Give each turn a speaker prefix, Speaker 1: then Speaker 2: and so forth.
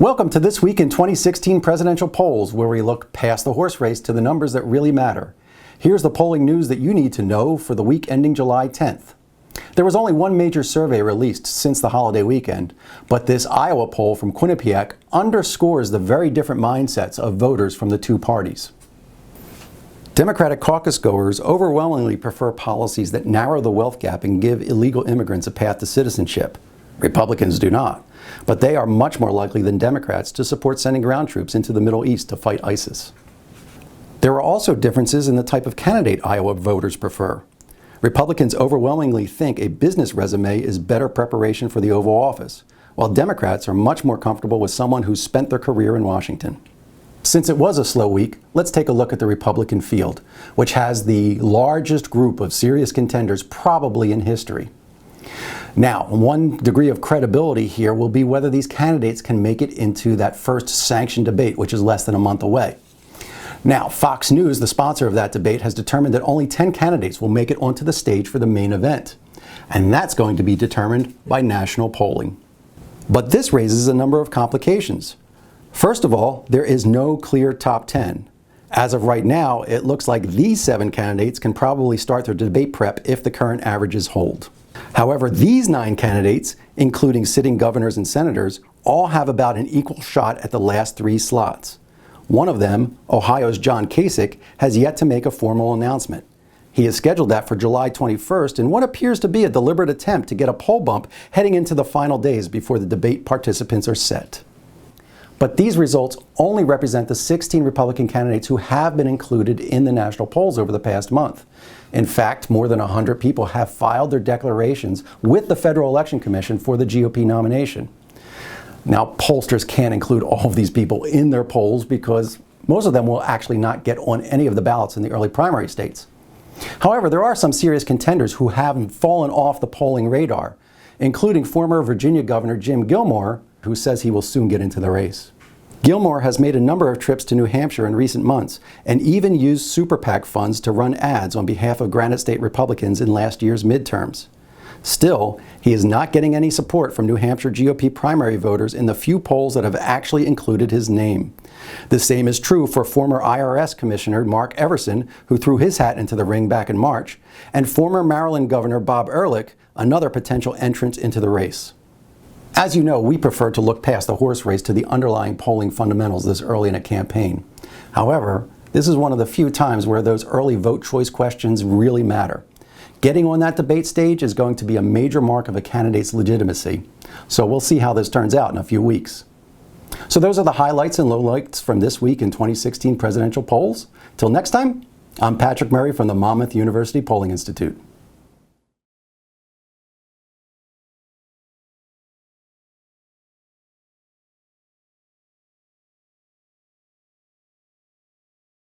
Speaker 1: Welcome to This Week in 2016 Presidential Polls, where we look past the horse race to the numbers that really matter. Here's the polling news that you need to know for the week ending July 10th. There was only one major survey released since the holiday weekend, but this Iowa poll from Quinnipiac underscores the very different mindsets of voters from the two parties. Democratic caucus goers overwhelmingly prefer policies that narrow the wealth gap and give illegal immigrants a path to citizenship. Republicans do not, but they are much more likely than Democrats to support sending ground troops into the Middle East to fight ISIS. There are also differences in the type of candidate Iowa voters prefer. Republicans overwhelmingly think a business resume is better preparation for the Oval Office, while Democrats are much more comfortable with someone who's spent their career in Washington. Since it was a slow week, let's take a look at the Republican field, which has the largest group of serious contenders probably in history. Now, one degree of credibility here will be whether these candidates can make it into that first sanctioned debate, which is less than a month away. Now, Fox News, the sponsor of that debate, has determined that only 10 candidates will make it onto the stage for the main event. And that's going to be determined by national polling. But this raises a number of complications. First of all, there is no clear top 10. As of right now, it looks like these 7 candidates can probably start their debate prep if the current averages hold. However, these 9 candidates, including sitting governors and senators, all have about an equal shot at the last 3 slots. One of them, Ohio's John Kasich, has yet to make a formal announcement. He has scheduled that for July 21st in what appears to be a deliberate attempt to get a poll bump heading into the final days before the debate participants are set. But these results only represent the 16 Republican candidates who have been included in the national polls over the past month. In fact, more than 100 people have filed their declarations with the Federal Election Commission for the GOP nomination. Now, pollsters can't include all of these people in their polls because most of them will actually not get on any of the ballots in the early primary states. However, there are some serious contenders who have fallen off the polling radar, including former Virginia Governor Jim Gilmore, who says he will soon get into the race. Gilmore has made a number of trips to New Hampshire in recent months and even used super PAC funds to run ads on behalf of Granite State Republicans in last year's midterms. Still, he is not getting any support from New Hampshire GOP primary voters in the few polls that have actually included his name. The same is true for former IRS Commissioner Mark Everson, who threw his hat into the ring back in March, and former Maryland Governor Bob Ehrlich, another potential entrant into the race. As you know, we prefer to look past the horse race to the underlying polling fundamentals this early in a campaign. However, this is one of the few times where those early vote choice questions really matter. Getting on that debate stage is going to be a major mark of a candidate's legitimacy. So we'll see how this turns out in a few weeks. So those are the highlights and lowlights from this week in 2016 presidential polls. Till next time, I'm Patrick Murray from the Monmouth University Polling Institute.